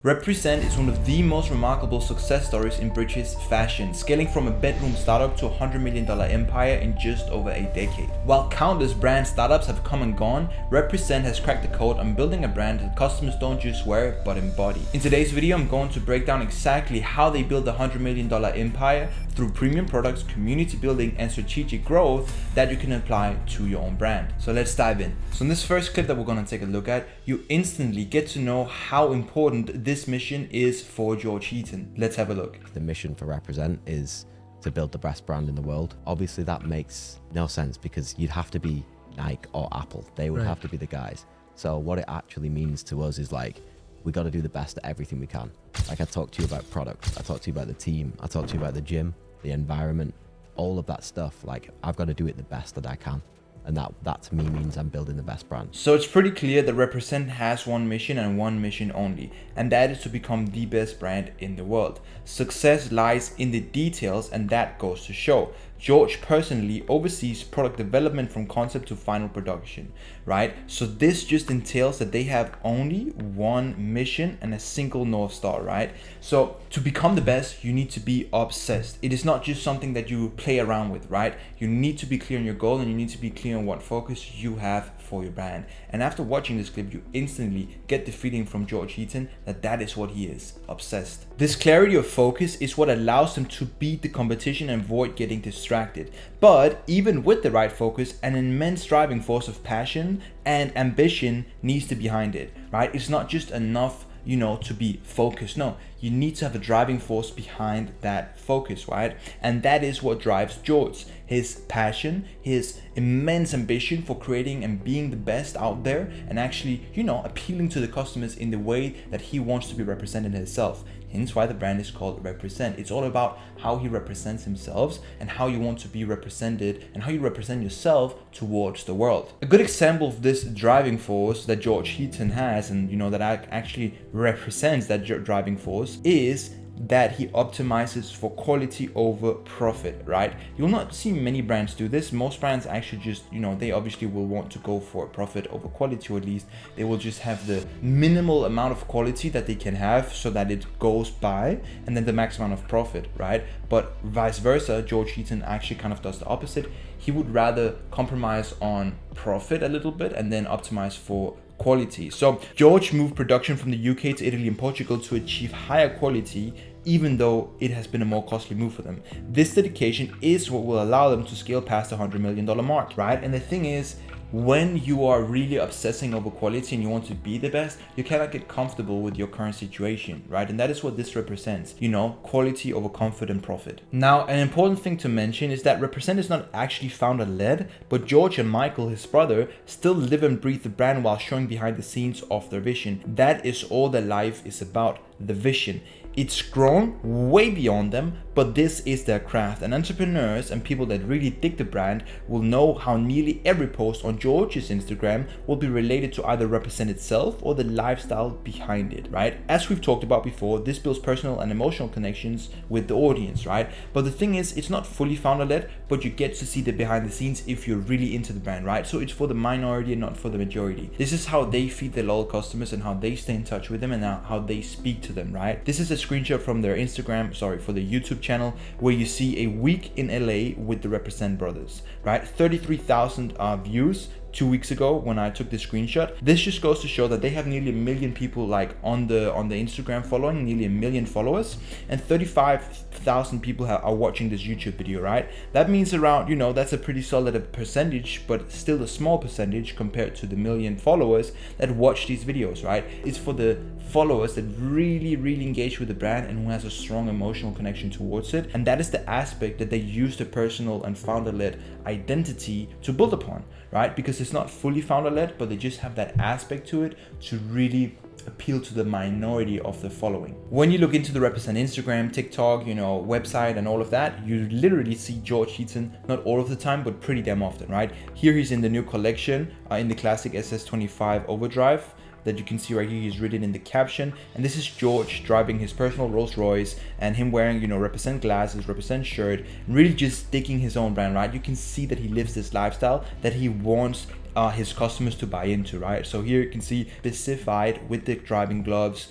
Represent is one of the most remarkable success stories in British fashion, scaling from a bedroom startup to a $100 million empire in just over a decade. While countless brand startups have come and gone, Represent has cracked the code on building a brand that customers don't just wear but embody. In today's video, I'm going to break down exactly how they build a $100 million empire through premium products, community building, and strategic growth that you can apply to your own brand. So let's dive in. So in this first clip that we're going to take a look at, you instantly get to know how important this mission is for George Heaton. Let's have a look. The mission for Represent is to build the best brand in the world. Obviously that makes no sense because you'd have to be Nike or Apple. They would have to be the guys. So what it actually means to us is like, we got to do the best at everything we can. Like I talked to you about product, I talked to you about the team, I talked to you about the gym, the environment, all of that stuff. Like I've got to do it the best that I can. And that to me means I'm building the best brand. So it's pretty clear that Represent has one mission and one mission only, and that is to become the best brand in the world. Success lies in the details, and that goes to show. George personally oversees product development from concept to final production, right? So this just entails that they have only one mission and a single North Star, right? So to become the best, you need to be obsessed. It is not just something that you play around with, right? You need to be clear on your goal, and you need to be clear on what focus you have for your brand. And after watching this clip, you instantly get the feeling from George Heaton that that is what he is, obsessed. This clarity of focus is what allows them to beat the competition and avoid getting distracted. But even with the right focus, an immense driving force of passion and ambition needs to be behind it, right? It's not just enough, to be focused. No, you need to have a driving force behind that focus, right? And that is what drives George. His passion, his immense ambition for creating and being the best out there, and actually, appealing to the customers in the way that he wants to be represented himself. Hence why the brand is called Represent. It's all about how he represents himself and how you want to be represented and how you represent yourself towards the world. A good example of this driving force that George Heaton has, and that actually represents that driving force, is that he optimizes for quality over profit, right? You'll not see many brands do this. Most brands actually just, they obviously will want to go for profit over quality, or at least they will just have the minimal amount of quality that they can have so that it goes by, and then the max amount of profit, right? But vice versa, George Heaton actually kind of does the opposite. He would rather compromise on profit a little bit and then optimize for quality. So George moved production from the UK to Italy and Portugal to achieve higher quality, even though it has been a more costly move for them. This dedication is what will allow them to scale past the $100 million mark, right? And the thing is, when you are really obsessing over quality and you want to be the best, you cannot get comfortable with your current situation, right? And that is what this represents, quality over comfort and profit. Now, an important thing to mention is that Represent is not actually founder-led, but George and Michael, his brother, still live and breathe the brand while showing behind the scenes of their vision. That is all their life is about, the vision. It's grown way beyond them, but this is their craft. And entrepreneurs and people that really dig the brand will know how nearly every post on George's Instagram will be related to either Represent itself or the lifestyle behind it, right? As we've talked about before, this builds personal and emotional connections with the audience, right? But the thing is, it's not fully founder-led, but you get to see the behind the scenes if you're really into the brand, right? So it's for the minority and not for the majority. This is how they feed their loyal customers and how they stay in touch with them and how they speak to them, right? This is a screenshot from their for the YouTube channel, where you see a week in LA with the Represent brothers, right? 33,000 views 2 weeks ago when I took this screenshot. This just goes to show that they have nearly 1 million people like on the Instagram following, nearly 1 million followers, and 35,000 people are watching this YouTube video, right? That means around, that's a pretty solid percentage, but still a small percentage compared to the 1 million followers that watch these videos, right? It's for the followers that really engage with the brand and who has a strong emotional connection towards it. And that is the aspect that they use the personal and founder-led identity to build upon, right? Because it's not fully founder-led, but they just have that aspect to it to really appeal to the minority of the following. When you look into the Represent Instagram, TikTok, website and all of that, you literally see George Heaton, not all of the time, but pretty damn often, right? Here he's in the new collection, in the classic SS25 Overdrive. that you can see right here. He's written in the caption, and this is George driving his personal Rolls Royce and him wearing, Represent glasses, Represent shirt, really just sticking his own brand, right? You can see that he lives this lifestyle that he wants his customers to buy into, right? So here you can see specified with the driving gloves,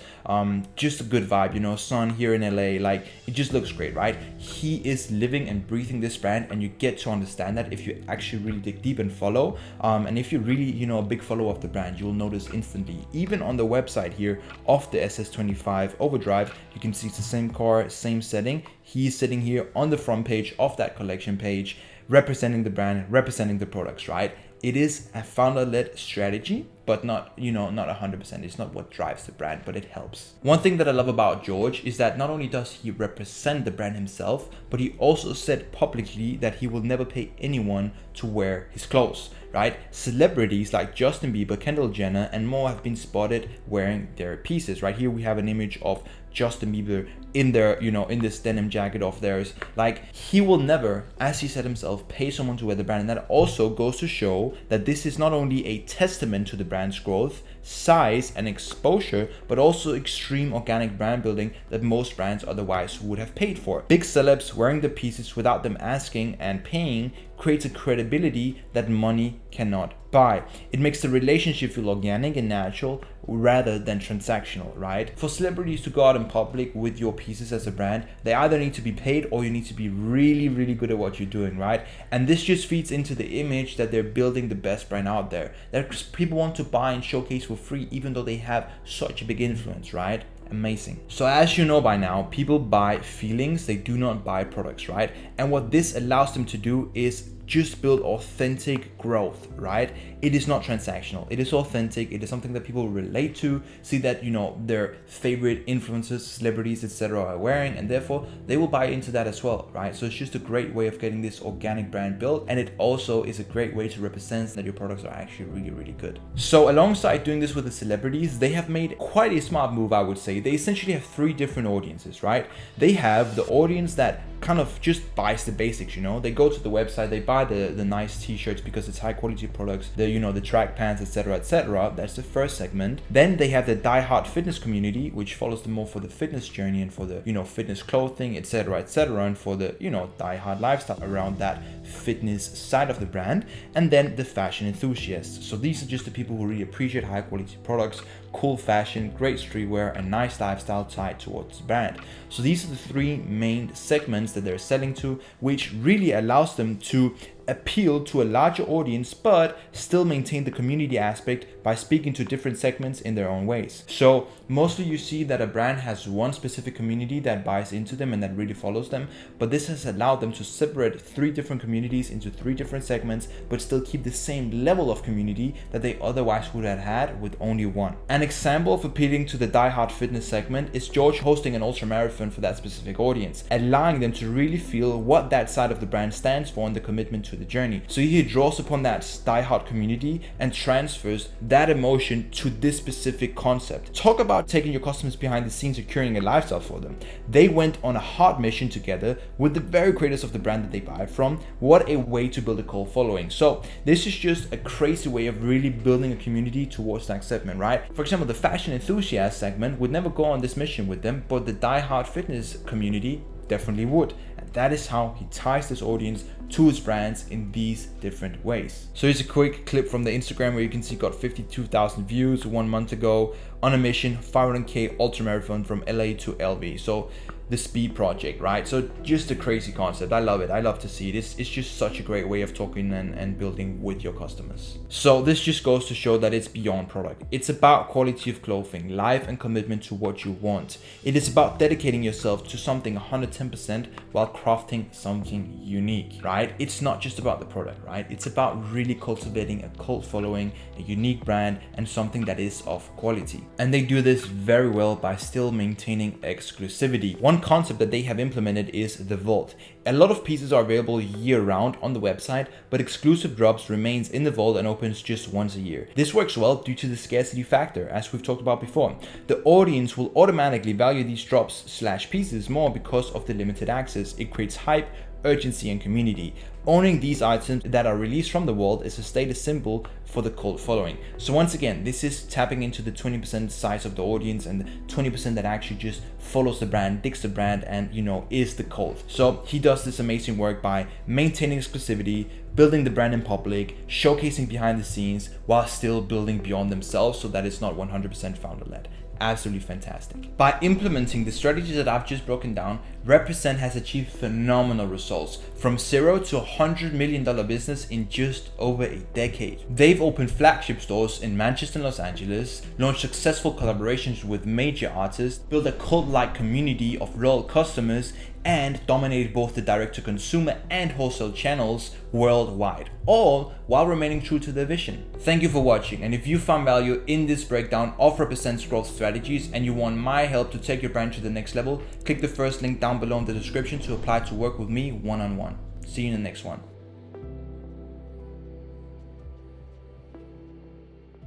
just a good vibe, you know, sun here in LA, like it just looks great, right? He is living and breathing this brand, and you get to understand that if you actually really dig deep and follow, and if you're really, you know, a big follower of the brand, you'll notice instantly. Even on the website here of the SS25 Overdrive, you can see it's the same car, same setting. He's sitting here on the front page of that collection page, representing the brand, representing the products, right? It is a founder-led strategy, but not, you know, not 100%. It's not what drives the brand, but it helps. One thing that I love about George is that not only does he represent the brand himself, but he also said publicly that he will never pay anyone to wear his clothes, right? Celebrities like Justin Bieber, Kendall Jenner, and more have been spotted wearing their pieces, right? Here we have an image of Justin Bieber in their, you know, in this denim jacket of theirs. Like, he will never, as he said himself, pay someone to wear the brand. And that also goes to show that this is not only a testament to the brand's growth, size, and exposure, but also extreme organic brand building that most brands otherwise would have paid for. Big celebs wearing the pieces without them asking and paying creates a credibility that money cannot buy. It makes the relationship feel organic and natural rather than transactional, right? For celebrities to go out in public with your pieces as a brand, they either need to be paid or you need to be really, really good at what you're doing, right? And this just feeds into the image that they're building the best brand out there, that people want to buy and showcase for free, even though they have such a big influence, right? Amazing. So as you know by now, people buy feelings, they do not buy products, right? And what this allows them to do is just build authentic growth, right? It is not transactional. It is authentic. It is something that people relate to, see that, you know, their favorite influencers, celebrities, etc. are wearing, and therefore they will buy into that as well, right? So it's just a great way of getting this organic brand built, and it also is a great way to represent that your products are actually really, really good. So alongside doing this with the celebrities, they have made quite a smart move, I would say. They essentially have three different audiences, right? They have the audience that kind of just buys the basics, you know, they go to the website, they buy the nice t-shirts because it's high quality products, the, you know, the track pants, etc., etc. That's the first segment. Then they have the die-hard fitness community, which follows them more for the fitness journey and for the, you know, fitness clothing, etc., etc., and for the, you know, die-hard lifestyle around that fitness side of the brand. And then the fashion enthusiasts. So these are just the people who really appreciate high quality products, cool fashion, great streetwear, and nice lifestyle tied towards the brand. So these are the three main segments that they're selling to, which really allows them to appeal to a larger audience, but still maintain the community aspect by speaking to different segments in their own ways. So mostly you see that a brand has one specific community that buys into them and that really follows them, but this has allowed them to separate three different communities into three different segments, but still keep the same level of community that they otherwise would have had with only one. An example of appealing to the die-hard fitness segment is George hosting an ultra marathon for that specific audience, allowing them to really feel what that side of the brand stands for and the commitment to the journey. So he draws upon that die-hard community and transfers that emotion to this specific concept. Talk about taking your customers behind the scenes, securing a lifestyle for them. They went on a hard mission together with the very creators of the brand that they buy from. What a way to build a cult following. So this is just a crazy way of really building a community towards that segment, right? For example, the fashion enthusiast segment would never go on this mission with them, but the die-hard fitness community definitely would. And that is how he ties this audience to his brands in these different ways. So here's a quick clip from the Instagram where you can see got 52,000 views 1 month ago on a mission, 500k ultra marathon from LA to LV. So the speed project, right? So just a crazy concept. I love it. I love to see it. It's just such a great way of talking and building with your customers. So this just goes to show that it's beyond product. It's about quality of clothing, life, and commitment to what you want. It is about dedicating yourself to something 110% while crafting something unique, right? It's not just about the product, right? It's about really cultivating a cult following, a unique brand, and something that is of quality. And they do this very well by still maintaining exclusivity. One concept that they have implemented is the vault. A lot of pieces are available year-round on the website, but exclusive drops remains in the vault and opens just once a year. This works well due to the scarcity factor, as we've talked about before. The audience will automatically value these drops/pieces more because of the limited access. It creates hype, urgency, and community. Owning these items that are released from the vault is a status symbol for the cult following. So once again, this is tapping into the 20% size of the audience and the 20% that actually just follows the brand, digs the brand, and, you know, is the cult. So he does does this amazing work by maintaining exclusivity, building the brand in public, showcasing behind the scenes, while still building beyond themselves so that it's not 100% founder-led. Absolutely fantastic. By implementing the strategies that I've just broken down, Represent has achieved phenomenal results, from 0 to $100 million business in just over a decade. They've opened flagship stores in Manchester and Los Angeles, launched successful collaborations with major artists, built a cult-like community of loyal customers, and dominated both the direct-to-consumer and wholesale channels worldwide, all while remaining true to their vision. Thank you for watching, and if you found value in this breakdown of Represent's growth strategies and you want my help to take your brand to the next level, click the first link down below in the description to apply to work with me one-on-one. See you in the next one.